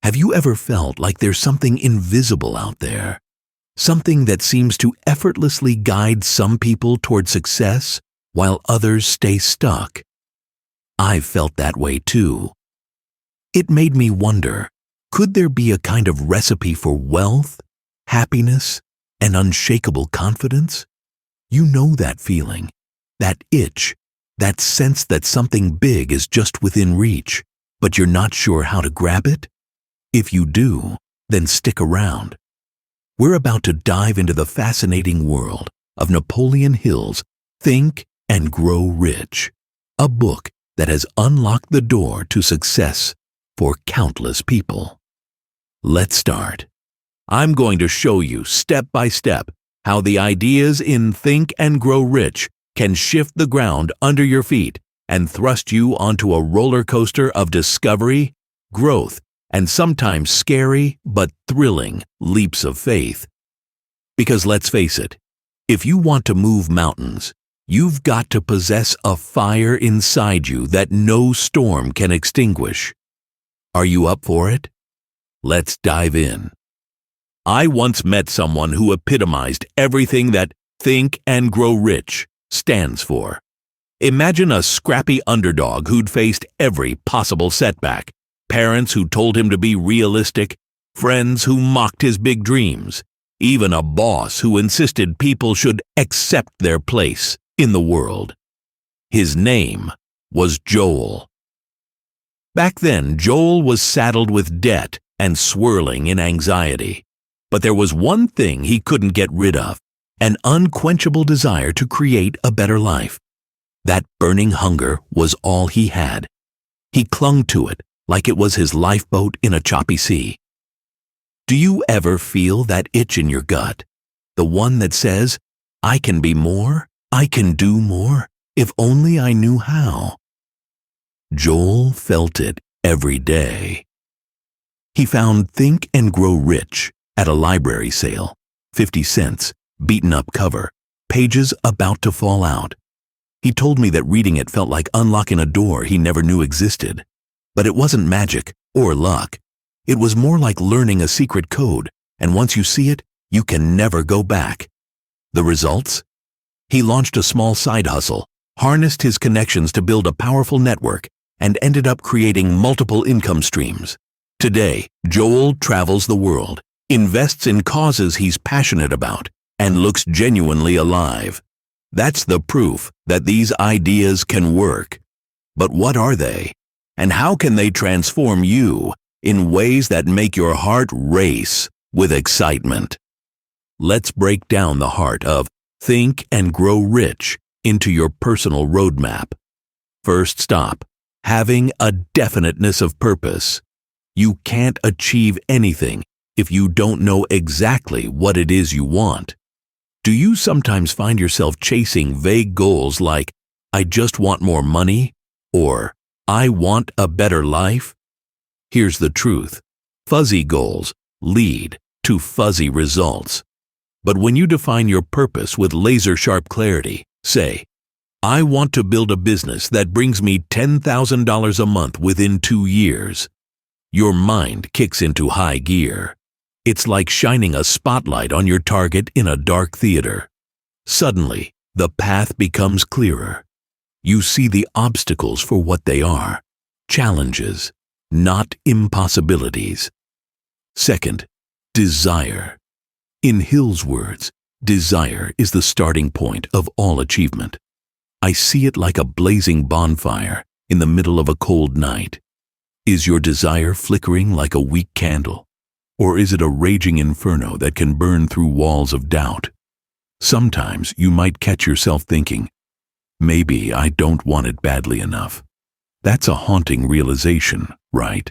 Have you ever felt like there's something invisible out there? Something that seems to effortlessly guide some people toward success while others stay stuck? I've felt that way too. It made me wonder, could there be a kind of recipe for wealth, happiness, and unshakable confidence? You know that feeling, that itch, that sense that something big is just within reach, but you're not sure how to grab it? If you do, then stick around. We're about to dive into the fascinating world of Napoleon Hill's Think and Grow Rich, a book that has unlocked the door to success for countless people. Let's start. I'm going to show you step by step how the ideas in Think and Grow Rich can shift the ground under your feet and thrust you onto a roller coaster of discovery, growth, and sometimes scary but thrilling leaps of faith. Because let's face it, if you want to move mountains, you've got to possess a fire inside you that no storm can extinguish. Are you up for it? Let's dive in. I once met someone who epitomized everything that Think and Grow Rich stands for. Imagine a scrappy underdog who'd faced every possible setback, parents who told him to be realistic, friends who mocked his big dreams, even a boss who insisted people should accept their place in the world. His name was Joel. Back then, Joel was saddled with debt and swirling in anxiety. But there was one thing he couldn't get rid of, an unquenchable desire to create a better life. That burning hunger was all he had. He clung to it like it was his lifeboat in a choppy sea. Do you ever feel that itch in your gut? The one that says, I can be more, I can do more, if only I knew how. Joel felt it every day. He found Think and Grow Rich at a library sale, 50 cents, beaten up cover, pages about to fall out. He told me that reading it felt like unlocking a door he never knew existed. But it wasn't magic or luck. It was more like learning a secret code, and once you see it, you can never go back. The results? He launched a small side hustle, harnessed his connections to build a powerful network, and ended up creating multiple income streams. Today, Joel travels the world, invests in causes he's passionate about, and looks genuinely alive. That's the proof that these ideas can work. But what are they? And how can they transform you in ways that make your heart race with excitement? Let's break down the heart of Think and Grow Rich into your personal roadmap. First stop, having a definiteness of purpose. You can't achieve anything if you don't know exactly what it is you want. Do you sometimes find yourself chasing vague goals like, I just want more money, or I want a better life? Here's the truth. Fuzzy goals lead to fuzzy results. But when you define your purpose with laser-sharp clarity, say, I want to build a business that brings me $10,000 a month within 2 years. Your mind kicks into high gear. It's like shining a spotlight on your target in a dark theater. Suddenly, the path becomes clearer. You see the obstacles for what they are, challenges, not impossibilities. Second, desire. In Hill's words, desire is the starting point of all achievement. I see it like a blazing bonfire in the middle of a cold night. Is your desire flickering like a weak candle? Or is it a raging inferno that can burn through walls of doubt? Sometimes you might catch yourself thinking, maybe I don't want it badly enough. That's a haunting realization, right?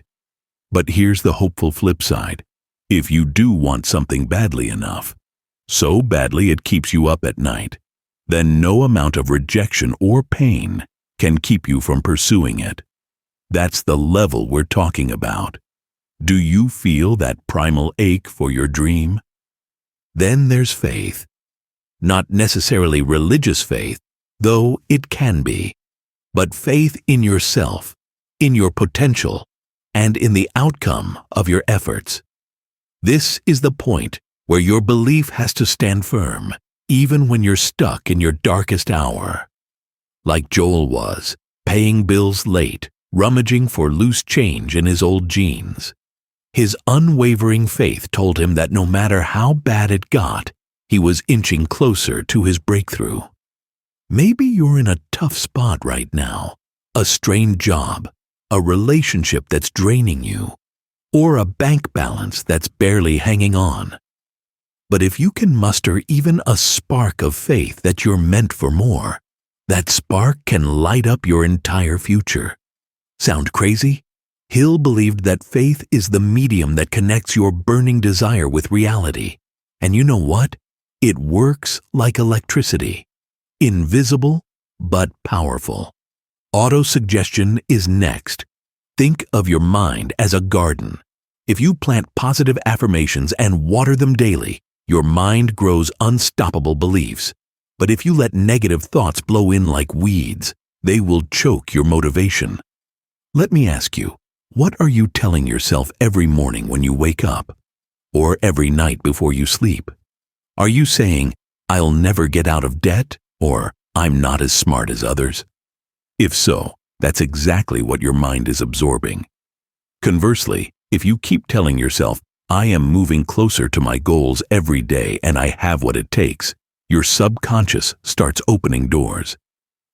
But here's the hopeful flip side. If you do want something badly enough, so badly it keeps you up at night, then no amount of rejection or pain can keep you from pursuing it. That's the level we're talking about. Do you feel that primal ache for your dream? Then there's faith. Not necessarily religious faith, though it can be, but faith in yourself, in your potential, and in the outcome of your efforts. This is the point where your belief has to stand firm, even when you're stuck in your darkest hour. Like Joel was, paying bills late, rummaging for loose change in his old jeans. His unwavering faith told him that no matter how bad it got, he was inching closer to his breakthrough. Maybe you're in a tough spot right now, a strained job, a relationship that's draining you, or a bank balance that's barely hanging on. But if you can muster even a spark of faith that you're meant for more, that spark can light up your entire future. Sound crazy? Hill believed that faith is the medium that connects your burning desire with reality. And you know what? It works like electricity. Invisible, but powerful. Autosuggestion is next. Think of your mind as a garden. If you plant positive affirmations and water them daily, your mind grows unstoppable beliefs. But if you let negative thoughts blow in like weeds, they will choke your motivation. Let me ask you, what are you telling yourself every morning when you wake up? Or every night before you sleep? Are you saying, "I'll never get out of debt," or "I'm not as smart as others"? If so, that's exactly what your mind is absorbing. Conversely, if you keep telling yourself, "I am moving closer to my goals every day and I have what it takes," your subconscious starts opening doors.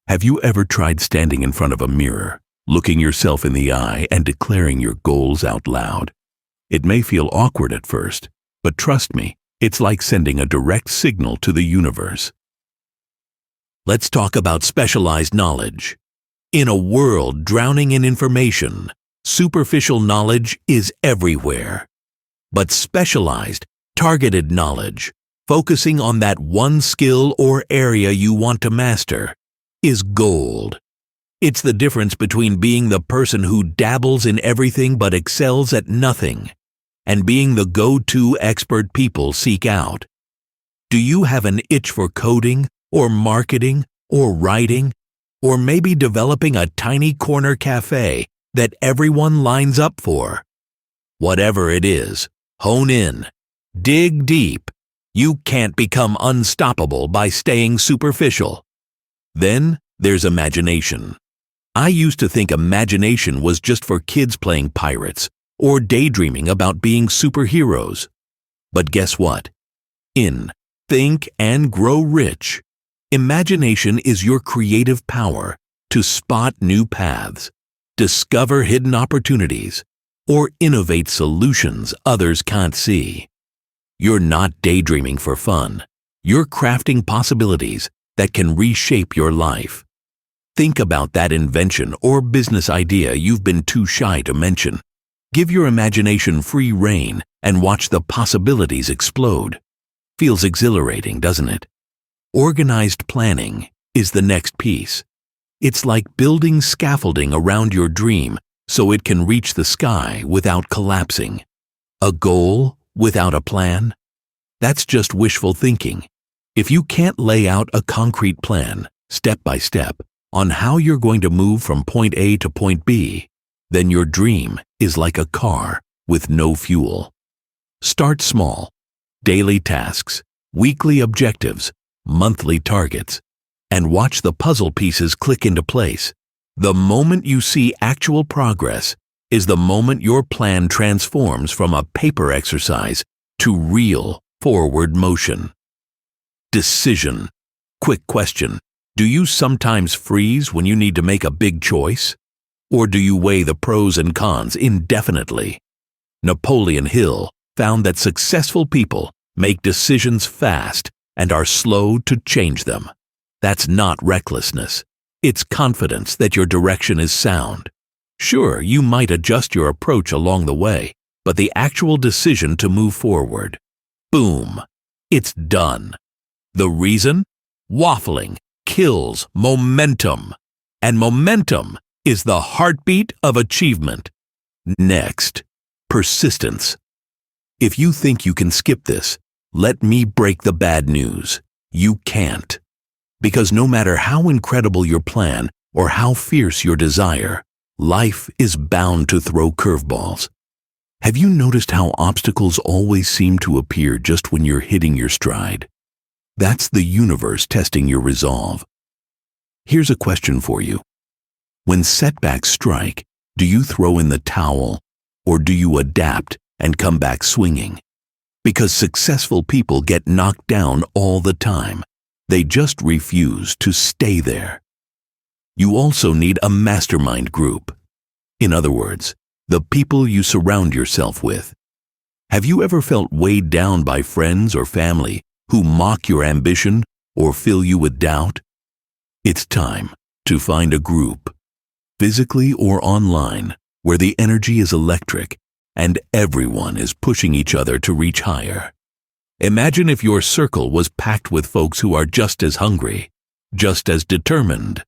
Have you ever tried standing in front of a mirror, looking yourself in the eye and declaring your goals out loud? It may feel awkward at first, but trust me, it's like sending a direct signal to the universe. Let's talk about specialized knowledge. In a world drowning in information, superficial knowledge is everywhere. But specialized, targeted knowledge, focusing on that one skill or area you want to master, is gold. It's the difference between being the person who dabbles in everything but excels at nothing, and being the go-to expert people seek out. Do you have an itch for coding, or marketing, or writing, or maybe developing a tiny corner cafe that everyone lines up for? Whatever it is, hone in, dig deep. You can't become unstoppable by staying superficial. Then there's imagination. I used to think imagination was just for kids playing pirates or daydreaming about being superheroes. But guess what? In Think and Grow Rich, imagination is your creative power to spot new paths, discover hidden opportunities, or innovate solutions others can't see. You're not daydreaming for fun. You're crafting possibilities that can reshape your life. Think about that invention or business idea you've been too shy to mention. Give your imagination free rein and watch the possibilities explode. Feels exhilarating, doesn't it? Organized planning is the next piece. It's like building scaffolding around your dream so it can reach the sky without collapsing. A goal without a plan? That's just wishful thinking. If you can't lay out a concrete plan, step by step, on how you're going to move from point A to point B, then your dream is like a car with no fuel. Start small. Daily tasks, weekly objectives, monthly targets, and watch the puzzle pieces click into place. The moment you see actual progress is the moment your plan transforms from a paper exercise to real forward motion. Decision. Quick question. Do you sometimes freeze when you need to make a big choice? Or do you weigh the pros and cons indefinitely? Napoleon Hill found that successful people make decisions fast and are slow to change them. That's not recklessness. It's confidence that your direction is sound. Sure, you might adjust your approach along the way, but the actual decision to move forward, boom, it's done. The reason? Waffling kills momentum, and momentum is the heartbeat of achievement. Next, persistence. If you think you can skip this, let me break the bad news. You can't. Because no matter how incredible your plan or how fierce your desire, Life is bound to throw curveballs. Have you noticed how obstacles always seem to appear just when you're hitting your stride? That's the universe testing your resolve. Here's a question for you. When setbacks strike, do you throw in the towel or do you adapt and come back swinging? Because successful people get knocked down all the time. They just refuse to stay there. You also need a mastermind group. In other words, the people you surround yourself with. Have you ever felt weighed down by friends or family who mock your ambition or fill you with doubt? It's time to find a group, physically or online, where the energy is electric and everyone is pushing each other to reach higher. Imagine if your circle was packed with folks who are just as hungry, just as determined.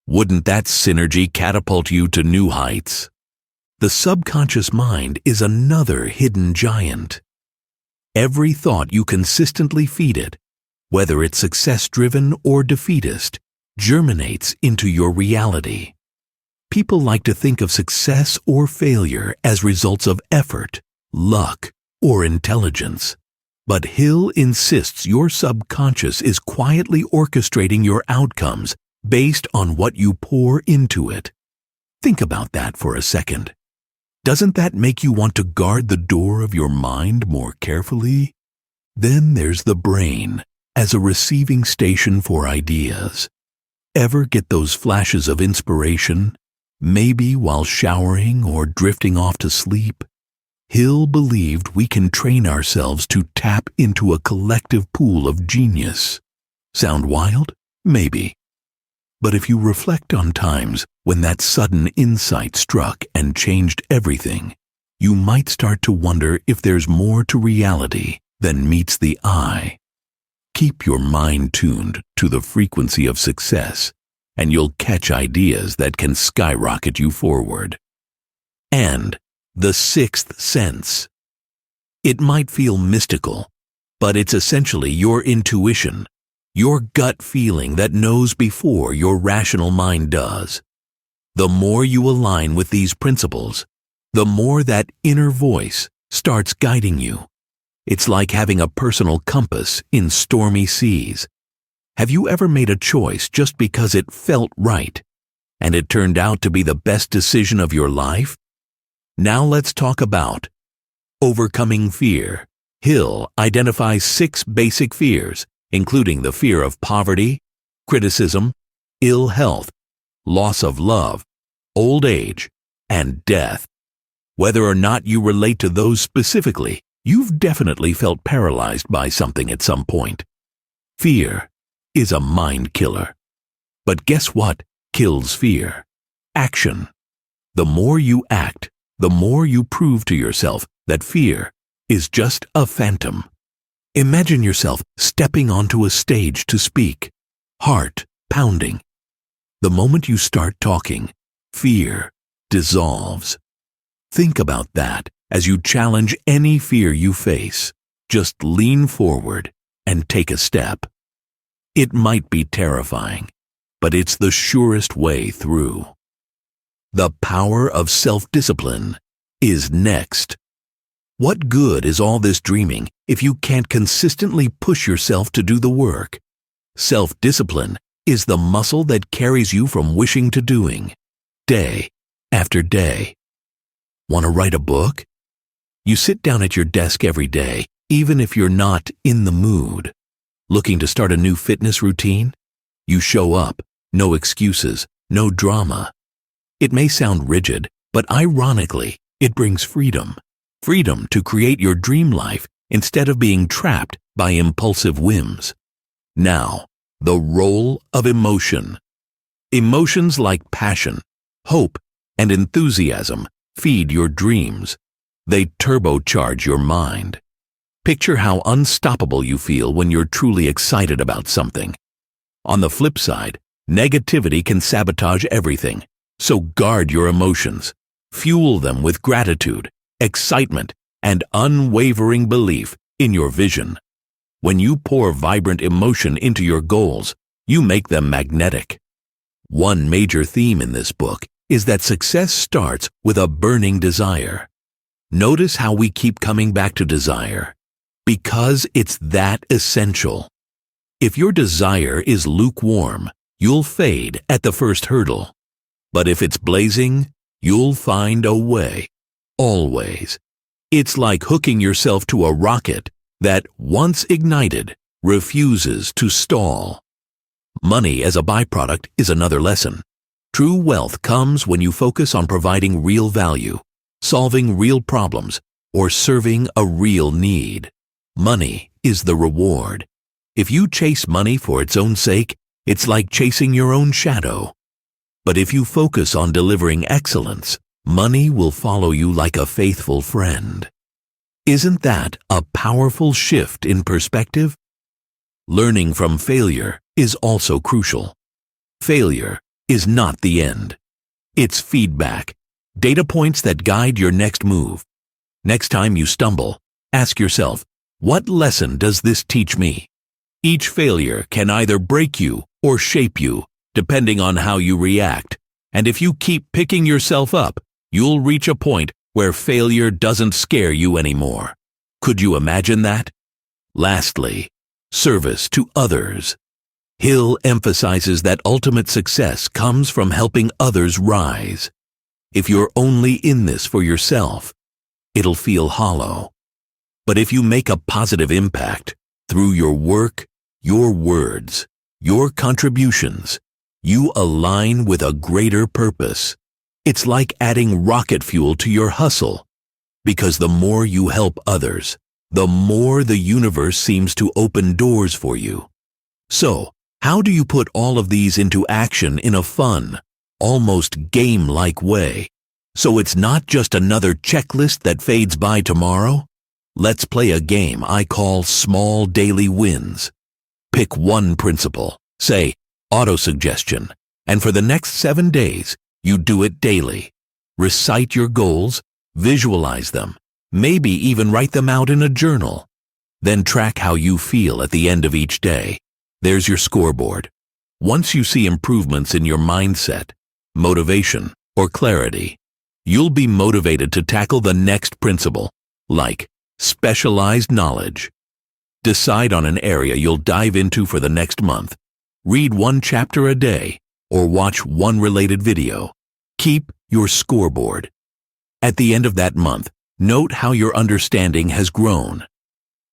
Wouldn't that synergy catapult you to new heights? The subconscious mind is another hidden giant. Every thought you consistently feed it, whether it's success-driven or defeatist, germinates into your reality. People like to think of success or failure as results of effort, luck, or intelligence. But Hill insists your subconscious is quietly orchestrating your outcomes based on what you pour into it. Think about that for a second. Doesn't that make you want to guard the door of your mind more carefully? Then there's the brain as a receiving station for ideas. Ever get those flashes of inspiration, maybe while showering or drifting off to sleep? Hill believed we can train ourselves to tap into a collective pool of genius. Sound wild? Maybe. But if you reflect on times when that sudden insight struck and changed everything, you might start to wonder if there's more to reality than meets the eye. Keep your mind tuned to the frequency of success, and you'll catch ideas that can skyrocket you forward. And the sixth sense. It might feel mystical, but it's essentially your intuition. Your gut feeling that knows before your rational mind does. The more you align with these principles, the more that inner voice starts guiding you. It's like having a personal compass in stormy seas. Have you ever made a choice just because it felt right, and it turned out to be the best decision of your life? Now let's talk about overcoming fear. Hill identifies 6 basic fears, including the fear of poverty, criticism, ill health, loss of love, old age, and death. Whether or not you relate to those specifically, you've definitely felt paralyzed by something at some point. Fear is a mind killer. But guess what kills fear? Action. The more you act, the more you prove to yourself that fear is just a phantom. Imagine yourself stepping onto a stage to speak, heart pounding. The moment you start talking, fear dissolves. Think about that as you challenge any fear you face. Just lean forward and take a step. It might be terrifying, but it's the surest way through. The power of self-discipline is next. What good is all this dreaming if you can't consistently push yourself to do the work? Self-discipline is the muscle that carries you from wishing to doing, day after day. Want to write a book? You sit down at your desk every day, even if you're not in the mood. Looking to start a new fitness routine? You show up, no excuses, no drama. It may sound rigid, but ironically, it brings freedom. Freedom to create your dream life instead of being trapped by impulsive whims. Now, the role of emotion. Emotions like passion, hope, and enthusiasm feed your dreams. They turbocharge your mind. Picture how unstoppable you feel when you're truly excited about something. On the flip side, negativity can sabotage everything, so guard your emotions. Fuel them with gratitude, excitement, and unwavering belief in your vision. When you pour vibrant emotion into your goals, you make them magnetic. One major theme in this book is that success starts with a burning desire. Notice how we keep coming back to desire. Because it's that essential. If your desire is lukewarm, you'll fade at the first hurdle. But if it's blazing, you'll find a way. Always. It's like hooking yourself to a rocket that, once ignited, refuses to stall. Money as a byproduct is another lesson. True wealth comes when you focus on providing real value, solving real problems, or serving a real need. Money is the reward. If you chase money for its own sake, it's like chasing your own shadow. But if you focus on delivering excellence, money will follow you like a faithful friend. Isn't that a powerful shift in perspective? Learning from failure is also crucial. Failure is not the end. It's feedback, data points that guide your next move. Next time you stumble, ask yourself, what lesson does this teach me? Each failure can either break you or shape you, depending on how you react. And if you keep picking yourself up, you'll reach a point where failure doesn't scare you anymore. Could you imagine that? Lastly, service to others. Hill emphasizes that ultimate success comes from helping others rise. If you're only in this for yourself, it'll feel hollow. But if you make a positive impact through your work, your words, your contributions, you align with a greater purpose. It's like adding rocket fuel to your hustle, because the more you help others, the more the universe seems to open doors for you. So, how do you put all of these into action in a fun, almost game-like way, so it's not just another checklist that fades by tomorrow? Let's play a game I call Small Daily Wins. Pick one principle, say autosuggestion, and for the next 7 days, you do it daily. Recite your goals, visualize them, maybe even write them out in a journal. Then track how you feel at the end of each day. There's your scoreboard. Once you see improvements in your mindset, motivation, or clarity, you'll be motivated to tackle the next principle, like specialized knowledge. Decide on an area you'll dive into for the next month. Read 1 chapter a day, or watch one related video. Keep your scoreboard. At the end of that month, note how your understanding has grown.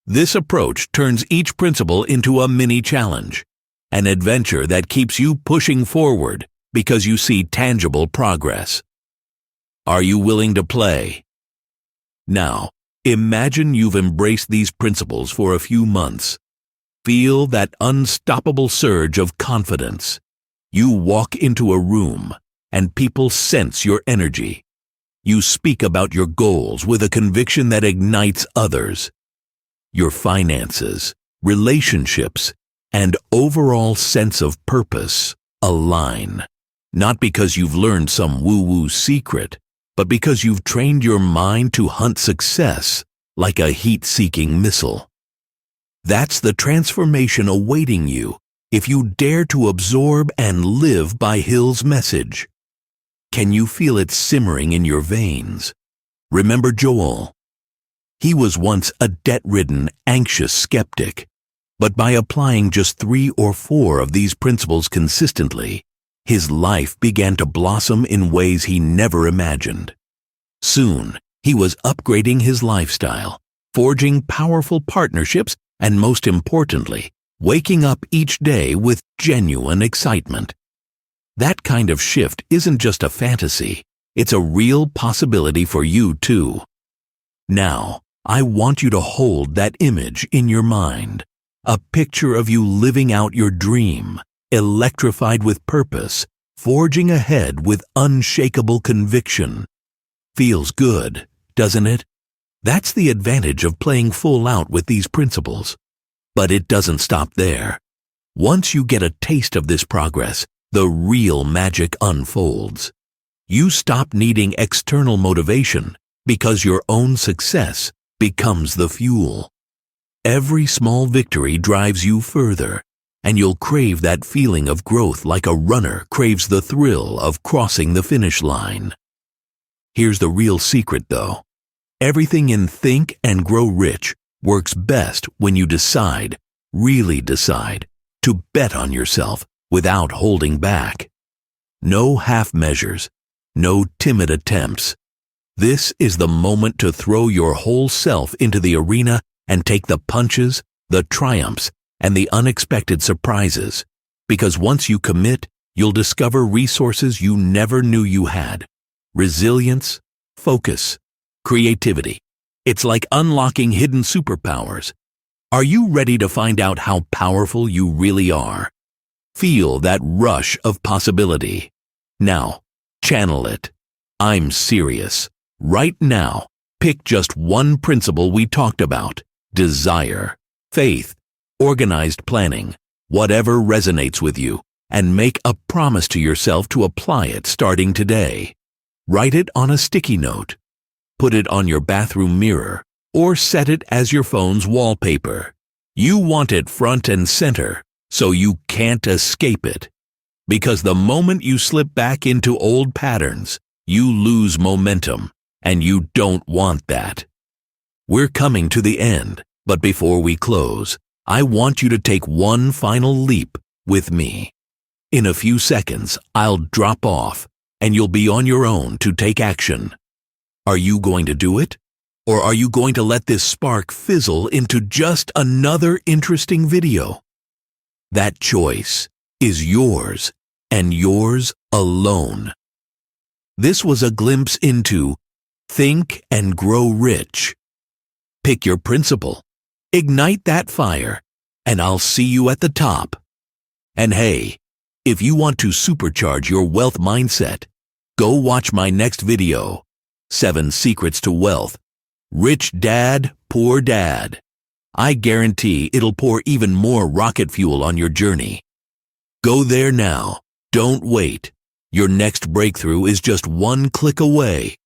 This approach turns each principle into a mini challenge, an adventure that keeps you pushing forward because you see tangible progress. Are you willing to play? Now, imagine you've embraced these principles for a few months. Feel that unstoppable surge of confidence. You walk into a room, and people sense your energy. You speak about your goals with a conviction that ignites others. Your finances, relationships, and overall sense of purpose align. Not because you've learned some woo-woo secret, but because you've trained your mind to hunt success like a heat-seeking missile. That's the transformation awaiting you if you dare to absorb and live by Hill's message. Can you feel it simmering in your veins? Remember Joel? He was once a debt-ridden, anxious skeptic, but by applying just 3 or 4 of these principles consistently, his life began to blossom in ways he never imagined. Soon, he was upgrading his lifestyle, forging powerful partnerships, and most importantly, waking up each day with genuine excitement. That kind of shift isn't just a fantasy, it's a real possibility for you too. Now, I want you to hold that image in your mind, a picture of you living out your dream, electrified with purpose, forging ahead with unshakable conviction. Feels good, doesn't it? That's the advantage of playing full out with these principles. But it doesn't stop there. Once you get a taste of this progress, the real magic unfolds. You stop needing external motivation because your own success becomes the fuel. Every small victory drives you further, and you'll crave that feeling of growth like a runner craves the thrill of crossing the finish line. Here's the real secret, though. Everything in Think and Grow Rich works best when you decide, really decide, to bet on yourself without holding back. No half measures, no timid attempts. This is the moment to throw your whole self into the arena and take the punches, the triumphs, and the unexpected surprises. Because once you commit, you'll discover resources you never knew you had. Resilience, focus, creativity. It's like unlocking hidden superpowers. Are you ready to find out how powerful you really are? Feel that rush of possibility. Now, channel it. I'm serious. Right now, pick just one principle we talked about: desire, faith, organized planning, whatever resonates with you, and make a promise to yourself to apply it starting today. Write it on a sticky note. Put it on your bathroom mirror, or set it as your phone's wallpaper. You want it front and center, so you can't escape it. Because the moment you slip back into old patterns, you lose momentum, and you don't want that. We're coming to the end, but before we close, I want you to take one final leap with me. In a few seconds, I'll drop off, and you'll be on your own to take action. Are you going to do it? Or are you going to let this spark fizzle into just another interesting video? That choice is yours, and yours alone. This was a glimpse into Think and Grow Rich. Pick your principle, ignite that fire, and I'll see you at the top. And hey, if you want to supercharge your wealth mindset, go watch my next video, 7 Secrets to Wealth, Rich Dad, Poor Dad. I guarantee it'll pour even more rocket fuel on your journey. Go there now. Don't wait. Your next breakthrough is just one click away.